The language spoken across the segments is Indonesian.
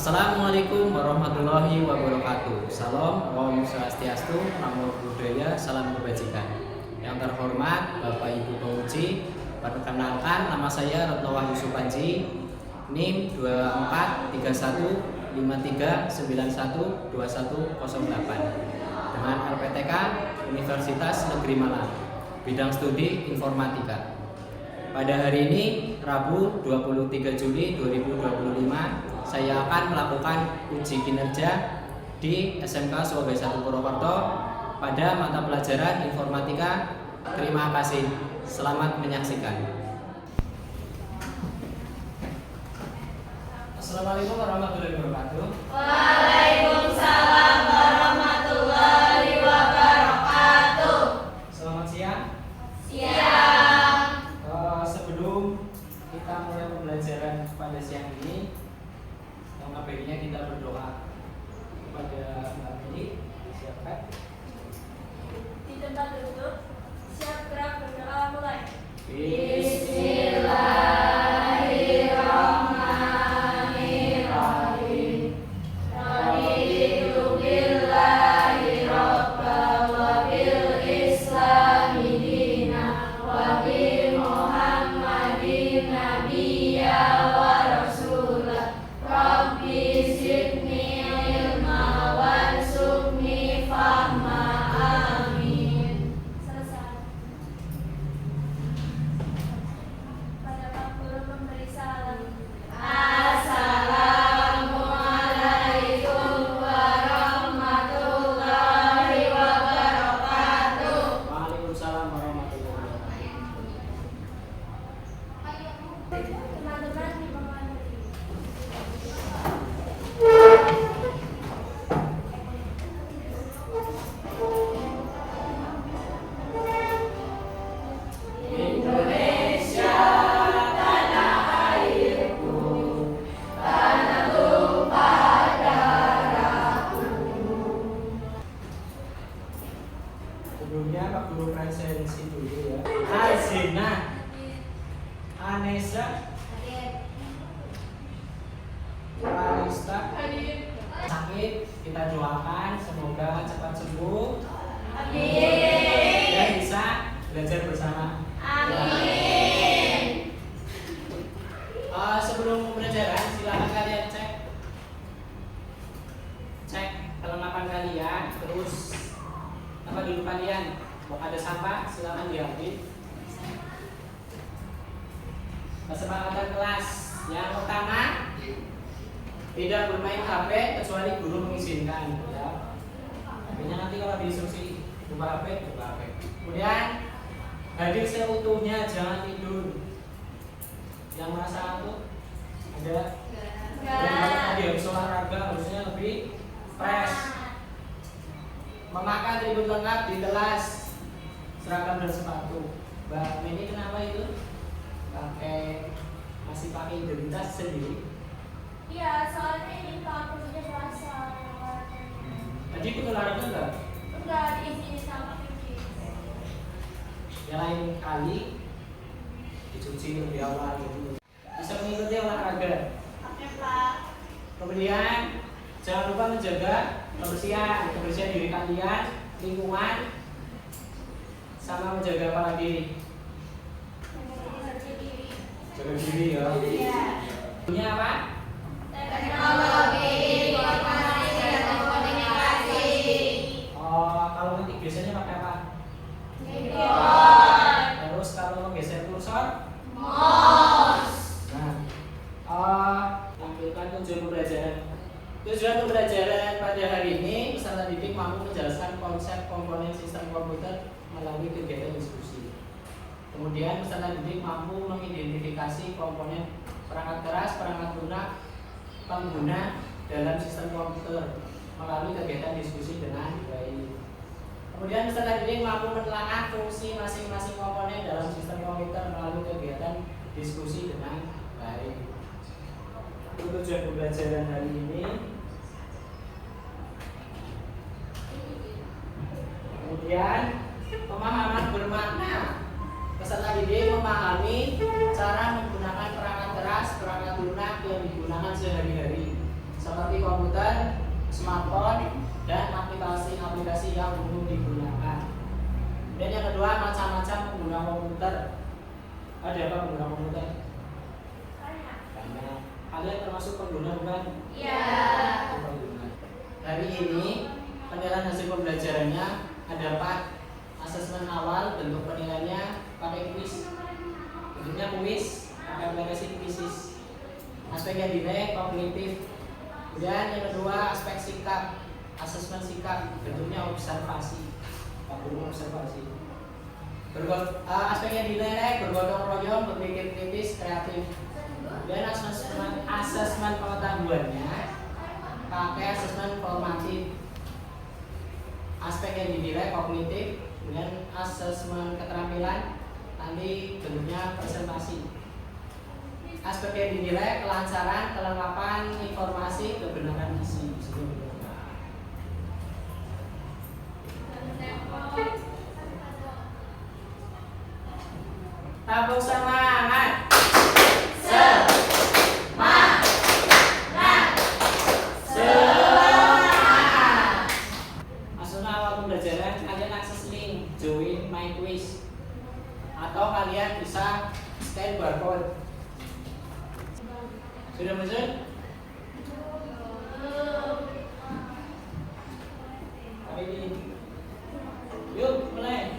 Assalamualaikum warahmatullahi wabarakatuh. Salam, Om Swastiastu, Namo Buddhaya, salam kebajikan. Yang terhormat Bapak Ibu penguji, perkenalkan nama saya Retno Wahyu Supanji, NIM 245153912108 dengan LPTK Universitas Negeri Malang, bidang studi informatika. Pada hari ini, Rabu 23 Juli 2025, saya akan melakukan uji kinerja di SMK Swabaya 1 Purwokerto pada mata pelajaran informatika. Terima kasih. Selamat menyaksikan. Assalamualaikum warahmatullahi wabarakatuh. Waalaikumsalam warahmatullahi wabarakatuh. Selamat siang. Siang. Sebelum kita mulai pembelajaran pada siang ini, baiknya kita berdoa kepada Mbak Meli. Siapkan Di tempat duduk, siap gerak berdoa mulai. Bismillahirrahmanirrahim. Raditu billahi robba wa bil islami dina wa bi Muhammadin nabiyya wa rasulah. Rabbi zidni ilma warzuqni fahma. Amin. Selesai. Pada Pak Guru memberi salam. Assalamualaikum warahmatullahi wabarakatuh. Waalaikumsalam warahmatullahi wabarakatuh. Teman-teman di bawah Indonesia, tanah airku, tanah tumpah darahku. Sebelumnya Pak Guru presensi dulu ya. Azina, Anesa, Arista, sakit kita doakan semoga cepat sembuh Amin. dan bisa belajar bersama. Amin. Sebelum pembelajaran silakan kalian cek kelengkapan kalian, terus apa dulu kalian mau ada sampah silakan diambil. Kesepakatan kelas yang pertama, tidak bermain HP kecuali guru mengizinkan ya. Akhirnya nanti kalau diinstruksi buka HP. Kemudian hadir seutuhnya, jangan tidur. Yang merasa ngantuk ada? Tadi habis olahraga harusnya lebih fresh. Memakai atribut lengkap di kelas, seragam dan sepatu. Mbak Meni kenapa itu? Masih pakai identitas sendiri. Iya, soalnya ini Pak Gurunya puasa. Tadi ikut olahraga enggak? Enggak diizinin sama Vicky. Ya lain kali dicuci lebih awal gitu. Bisa mengikuti olahraga. Oke Pak. Kemudian jangan lupa menjaga kebersihan diri kalian, lingkungan, sama menjaga apa lagi? Jaga diri ya. Iya. Punya apa? Teknologi informasi dan komunikasi. Kalau ngetik biasanya pakai apa? Keyboard. Terus kalau menggeser kursor? Mouse. Tampilkan tujuan pembelajaran. Tujuan pembelajaran pada hari ini, peserta didik mampu menjelaskan konsep komponen sistem komputer melalui kegiatan diskusi. Kemudian peserta didik mampu mengidentifikasi komponen perangkat keras, perangkat lunak, pengguna dalam sistem komputer melalui kegiatan diskusi dengan baik. Kemudian peserta didik mampu menelaah fungsi masing-masing komponen dalam sistem komputer melalui kegiatan diskusi dengan baik. Itu tujuan pembelajaran hari ini. Kemudian pemahaman bermakna. Peserta didik memahami cara menggunakan perangkat keras, perangkat lunak yang digunakan sehari-hari, serta seperti komputer, smartphone, dan aplikasi-aplikasi yang umum digunakan. Dan yang kedua, macam-macam pengguna komputer. Ada apa pengguna komputer? Banyak. Kalian termasuk pengguna bukan? Iya. Pengguna. Hari ini penilaian hasil pembelajarannya ada 4. Asesmen awal, bentuk penilaiannya pakai kuis. Bentuknya kuis, pakai aplikasi kuisis. Aspek yang dinilai kognitif. Kemudian yang kedua, aspek sikap, asesmen sikap, bentuknya observasi. Observasi. Aspek yang dinilai bergotong royong, berpikir kritis, kreatif. Kemudian asesmen pengetahuannya pakai asesmen formatif. Aspek yang dinilai kognitif, kemudian asesmen keterampilan nanti bentuknya presentasi. Aspek yang dinilai kelancaran, kelengkapan informasi, kebenaran isi. Tabung semangat. Semangat. Semangat. Maksudnya awal pembelajaran kalian akses link join my quiz atau kalian bisa scan barcode. Sudah muncul? Hari ini. Yuk mulai.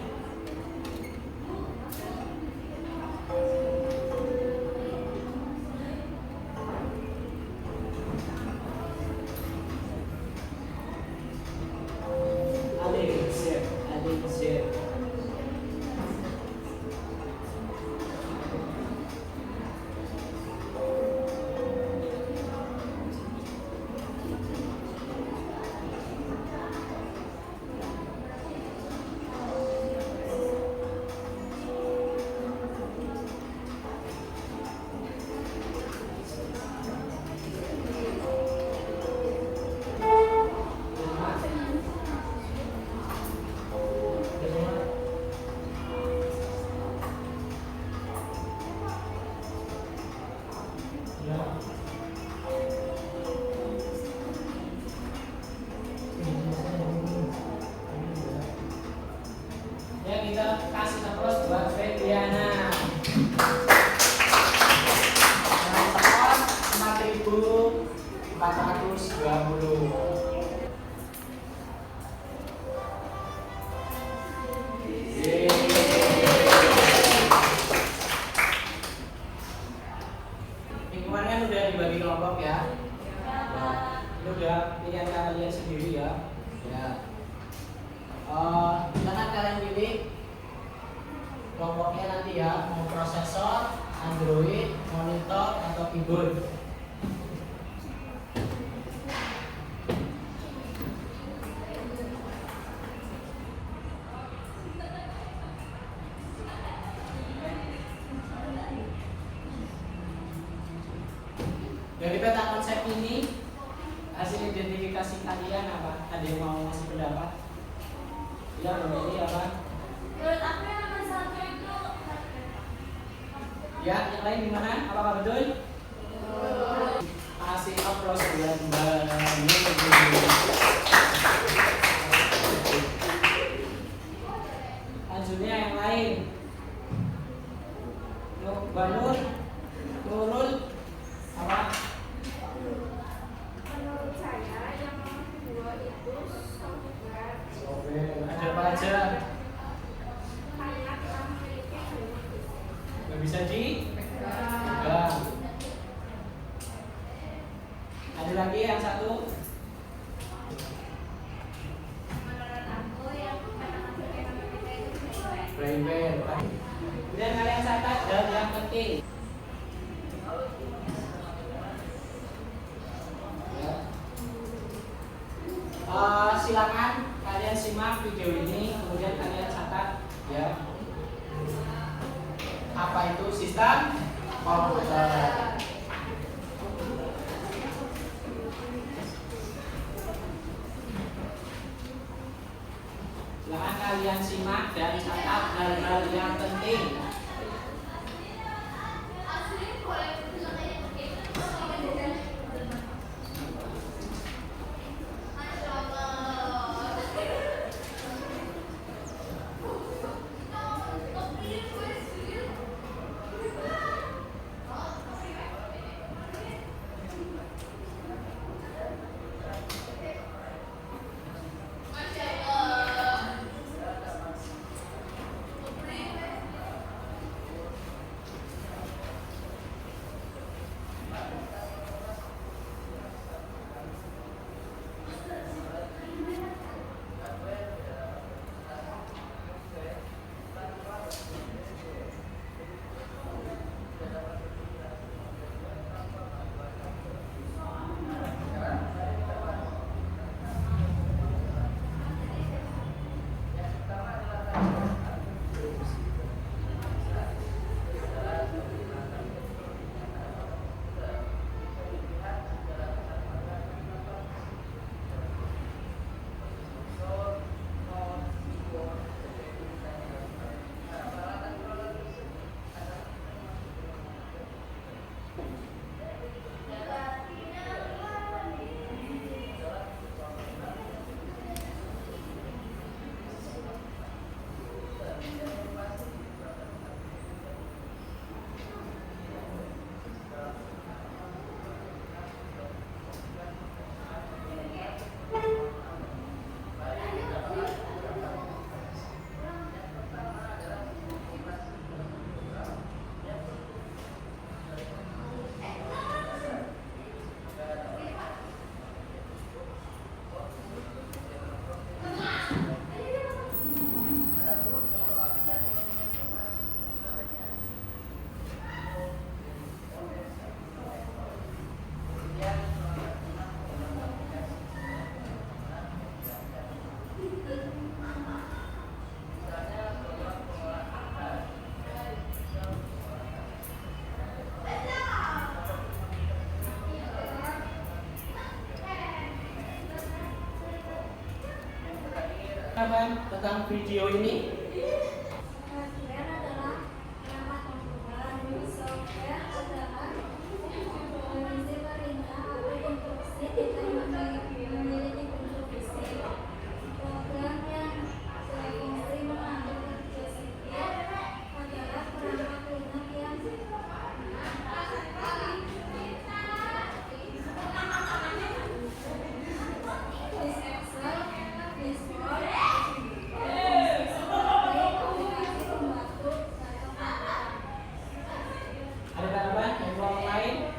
Ya kita kasih terus buat Febriana. Skor 4.420. Lingkungannya udah dibagi kelompok ya. Ini udah pilihan kalian sendiri ya. Ya. Silakan kalian pilih kelompoknya nanti ya, mau prosesor, Android, monitor, atau keyboard. Dari peta konsep ini, hasil identifikasi kalian apa? Ada yang mau ngasih pendapat? Ya, ini apa? Menurut aku yang nomor 1 itu. Ya, yang lain gimana? Apakah betul? Kasih aplaus buat Mbak Nur. Lanjutnya yang lain. Mbak Nur, Nurul, apa? Menurut saya yang nomor 2 itu software. Ada apa aja? Kayak memiliki Nggak bisa dipegang. Ada lagi yang satu? menurut aku yang Brainware. Kemudian kalian catat dan yang penting. Ya. Silakan kalian simak video ini, kemudian kalian catat ya. Apa itu sistem komputer? Silakan kalian simak dan catat hal-hal yang penting. Apa tentang video ini? Hardware adalah perangkat komputer, software adalah kondisi perintah atau instruksi tidak memiliki bentuk fisik. Program yang berfungsi mengatur kerja sipil adalah perangkat lunak yang Ada tambahan yang mau lain?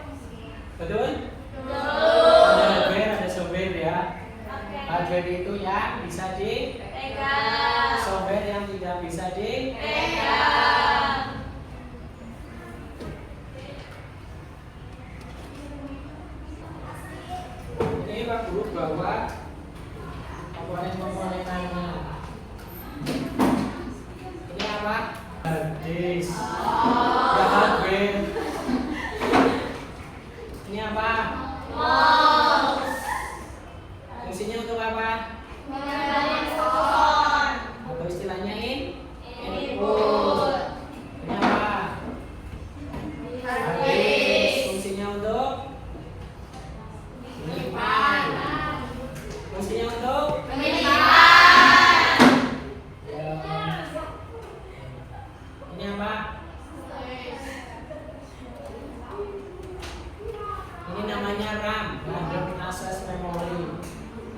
Betul? Ada hardware, ada software ya. Hardware itu yang bisa dipegang, software yang tidak bisa dipegang. Ini Pak Guru bawa komponen-komponenannya. Ini apa? Hard disk. Ya, hardware. Ini apa? Fungsinya untuk apa? Atau istilahnya input. Ini apa? Hard disk. Fungsinya untuk menyimpan. Fungsinya untuk ya. Ini apa? Ini namanya RAM, random access memory.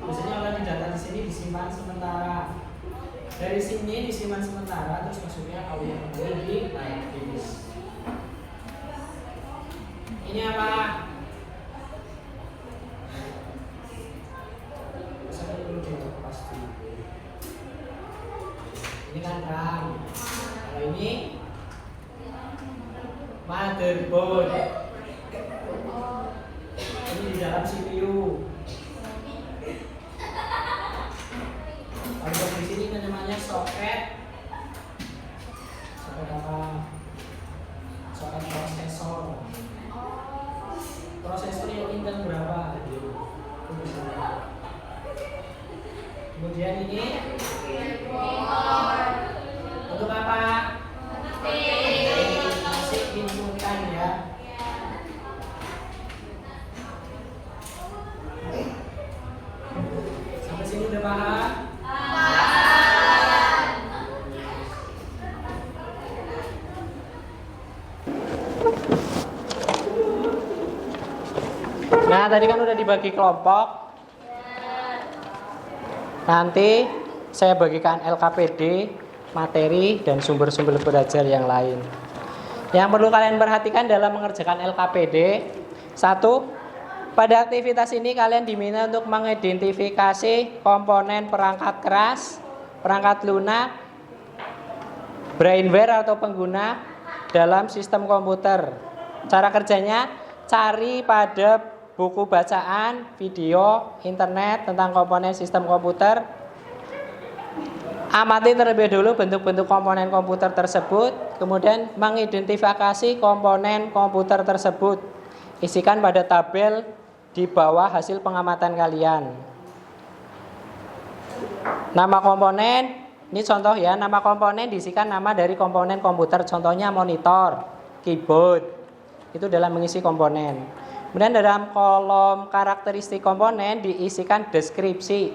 Biasanya kalau data di sini disimpan sementara. Dari sini disimpan sementara, terus maksudnya audio kembali di hard disk. Ini apa? Saya dulu jawab pasti. Ini kan RAM. Kalau ini motherboard. Ini di dalam CPU. Kalau di sini namanya soket. Soket apa? Soket prosesor. Prosesor yang Intel berapa? Kemudian ini untuk apa? Masih inputan ya. Sampai sini udah paham? Nah, tadi kan udah dibagi kelompok. Nanti saya bagikan LKPD, materi, dan sumber-sumber belajar yang lain. Yang perlu kalian perhatikan dalam mengerjakan LKPD, satu, pada aktivitas ini kalian diminta untuk mengidentifikasi komponen perangkat keras, perangkat lunak, brainware atau pengguna dalam sistem komputer. Cara kerjanya, cari pada buku bacaan, video, internet tentang komponen sistem komputer. Amati terlebih dulu bentuk-bentuk komponen komputer tersebut, kemudian mengidentifikasi komponen komputer tersebut. Isikan pada tabel di bawah hasil pengamatan kalian. Nama komponen, ini contoh ya, nama komponen diisikan nama dari komponen komputer, contohnya monitor, keyboard. Itu dalam mengisi komponen. Kemudian dalam kolom karakteristik komponen diisikan deskripsi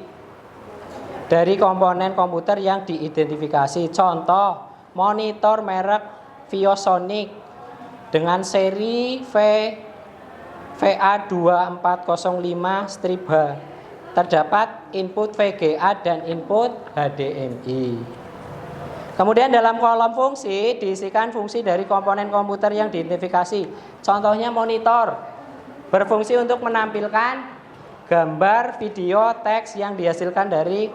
dari komponen komputer yang diidentifikasi. Contoh, monitor merek ViewSonic dengan seri VA2405-H. Terdapat input VGA dan input HDMI. Kemudian dalam kolom fungsi diisikan fungsi dari komponen komputer yang diidentifikasi. Contohnya monitor berfungsi untuk menampilkan gambar, video, teks yang dihasilkan dari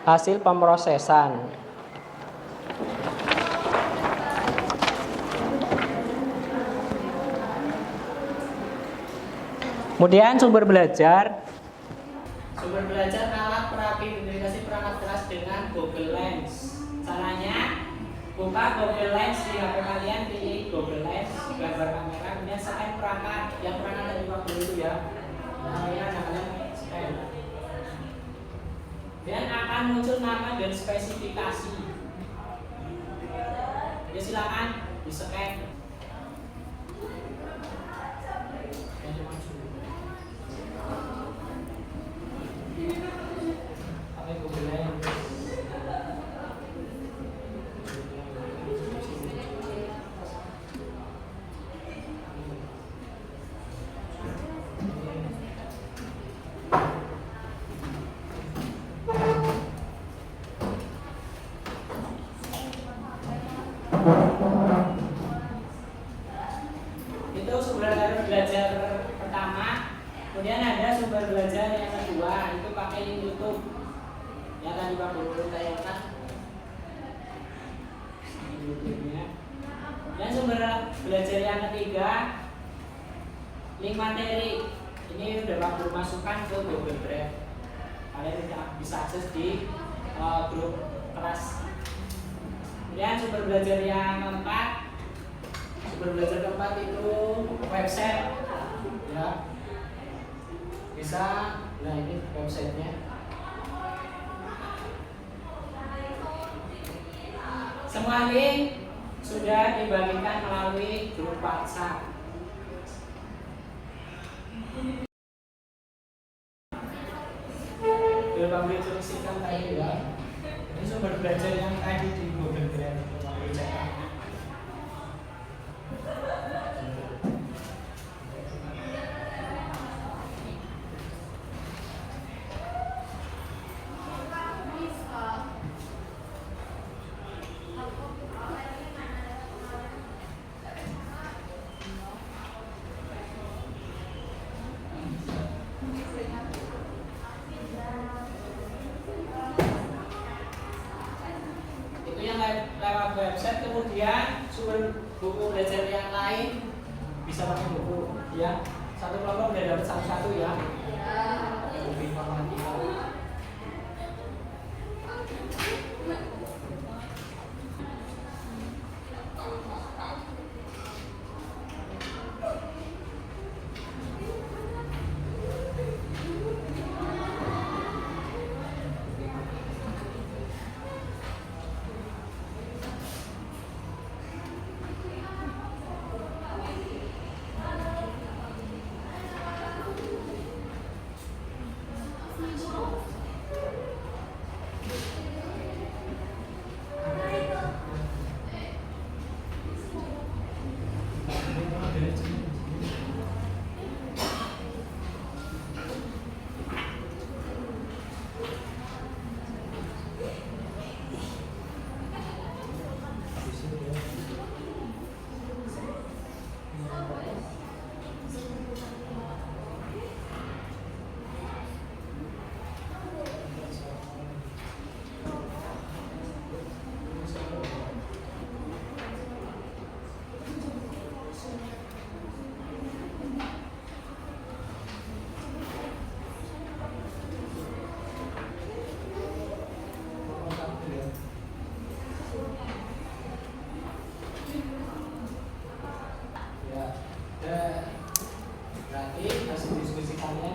hasil pemrosesan. Kemudian sumber belajar. Sumber belajar alat terapi identifikasi perangkat keras dengan Google Lens. Caranya, buka Google Lens di HP kalian, pilih Google Lens, gambar kamera, kemudian scan perangkat. Yang perangkat dari Pak Guru itu ya. Namanya scan. Dan akan muncul nama dan spesifikasi. Ya silakan di-scan. Itu sumber belajar pertama. Kemudian ada sumber belajar yang kedua, itu pakai link YouTube yang tadi Pak Guru tayangkan YouTube-nya. Dan sumber belajar yang ketiga, link materi. Ini udah Pak Guru masukkan ke Google Drive. Kalian bisa akses di grup kelas. Kemudian sumber belajar yang keempat, itu website, ya. Bisa, nah ini websitenya. Semua link sudah dibagikan melalui grup WhatsApp. Sudah Pak Beli instruksikan tadi ya. Ini sumber belajar yang tadi di Google Drive. Lewat website. Kemudian sumber buku belajar yang lain bisa pakai buku ya. Satu kelompok udah dapat satu-satu ya. Buku informatika.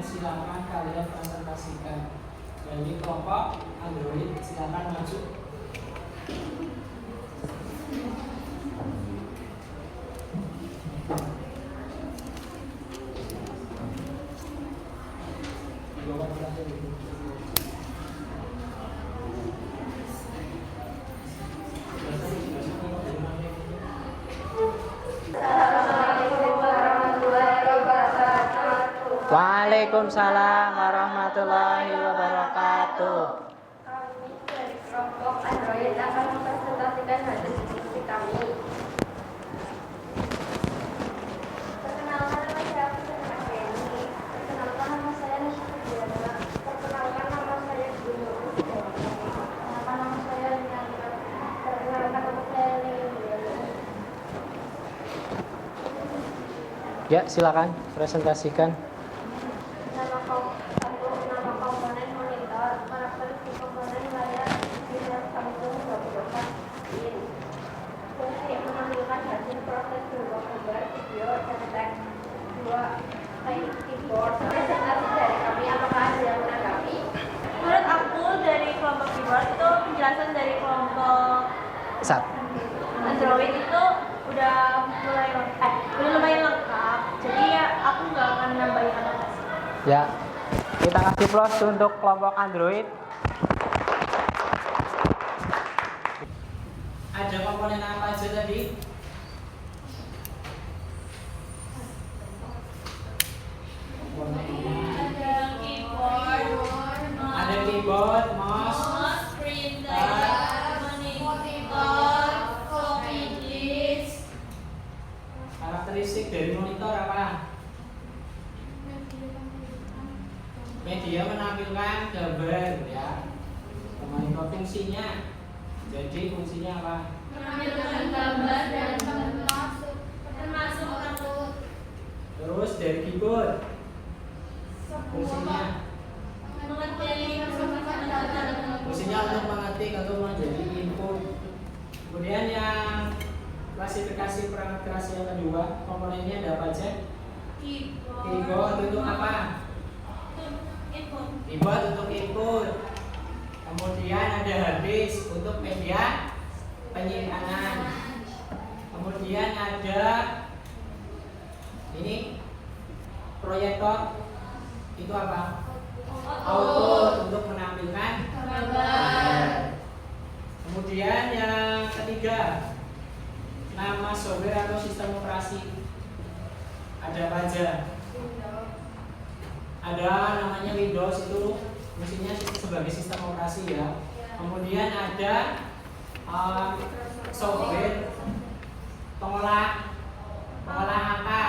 Silakan kalian presentasikan. Dari kelompok Android silakan maju. Waalaikumsalam warahmatullahi wabarakatuh. Kami dari kelompok Android akan mempresentasikan hasil diskusi kami. Perkenalkan nama saya Afeni. Perkenalkan nama saya Nasudiana. Perkenalkan nama saya Gunur. Perkenalkan nama saya Lina. Perkenalkan nama saya Lina. Ya, silakan presentasikan. Nama komponen monitor, karakteristik komponen layar Intel Samsung 24 in. Fungsi menampilkan hasil proses berubah gambar, video, dan teks. 2. Keyboard. Presentasi dari kami, apakah ada yang menanggapi? Menurut aku dari Sat. Android itu udah lumayan lengkap. Jadi ya aku nggak akan nambahin aplikasi. Ya. Kita kasih plus untuk kelompok Android. Ada komponen apa aja tadi? Ada keyboard, mouse, karakteristik dari monitor apa? Media menampilkan gambar ya. Monitor fungsinya. Jadi fungsinya apa? Menampilkan gambar dan termasuk kartu. Terus dari keyboard fungsinya untuk mengetik atau menjadi input. Kemudian yang klasifikasi perangkat keras yang kedua, komponennya ada apa aja? Keyboard untuk apa? Keyboard untuk input. Kemudian ada hard disk untuk media penyimpanan. Kemudian ada ini proyektor, itu apa? Output untuk menampilkan gambar. Kemudian yang ketiga, nama software atau sistem operasi. Ada apa aja? Ada namanya Windows, itu fungsinya sebagai sistem operasi ya. Kemudian ada software pengolah angka.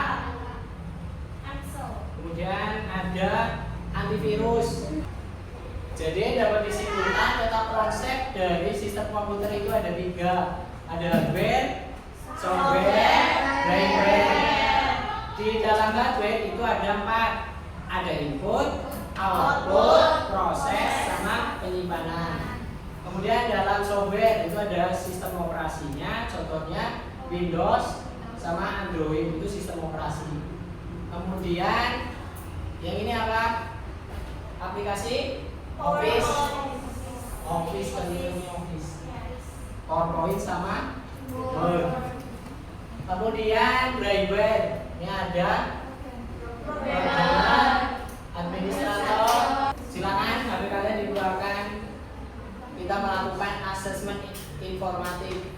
Kemudian ada antivirus. Jadi dapat disimpulkan tentang konsep dari sistem komputer itu ada 3. Ada hardware, software, firmware. Di dalam hardware itu ada 4. Ada input, output, proses, sama penyimpanan. Kemudian dalam software itu ada sistem operasinya, contohnya Windows sama Android, itu sistem operasi. Kemudian yang ini apa? Aplikasi Office, tentunya Office, PowerPoint sama Word. Kemudian firmware, ini ada programmer, administrator. Silakan HP kalian dikeluarkan. Kita melakukan asesmen informatif.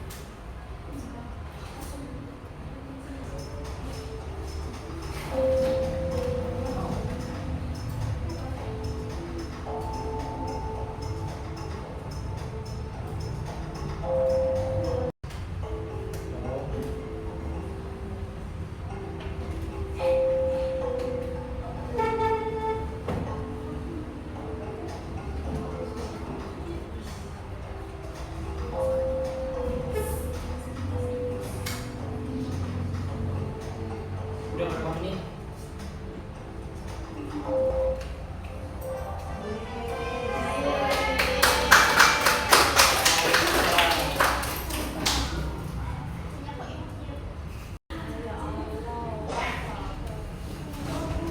Udah berapa menit?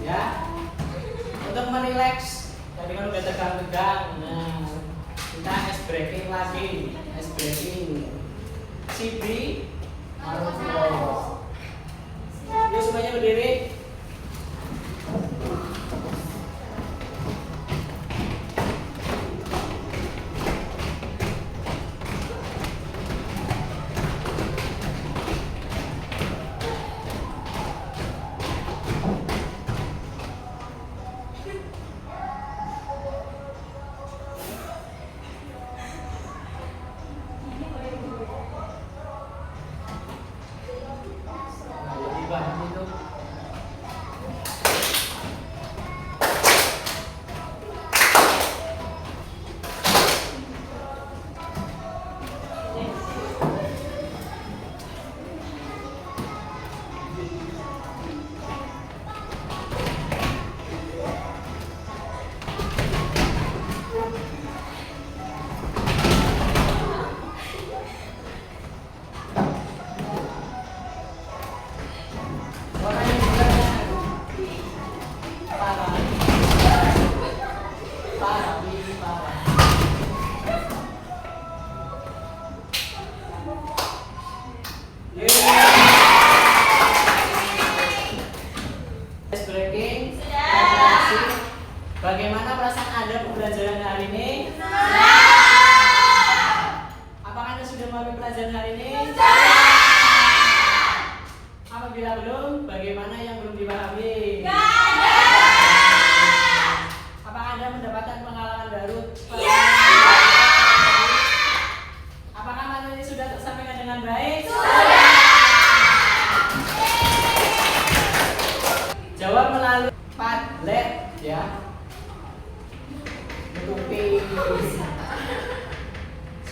Ya, untuk merileks, tadi kan udah tegang-tegang. Nah, kita ice breaking lagi, ice breaking. CB, Maruflo. Yuk semuanya berdiri. Nah, jadi bahan itu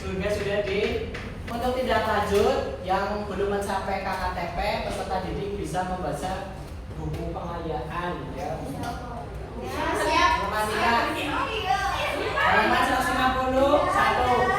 juga sudah di. Untuk tindak lanjut yang belum mencapai KKTP, peserta didik bisa membaca buku pengayaan ya. Siap. Halaman 150 1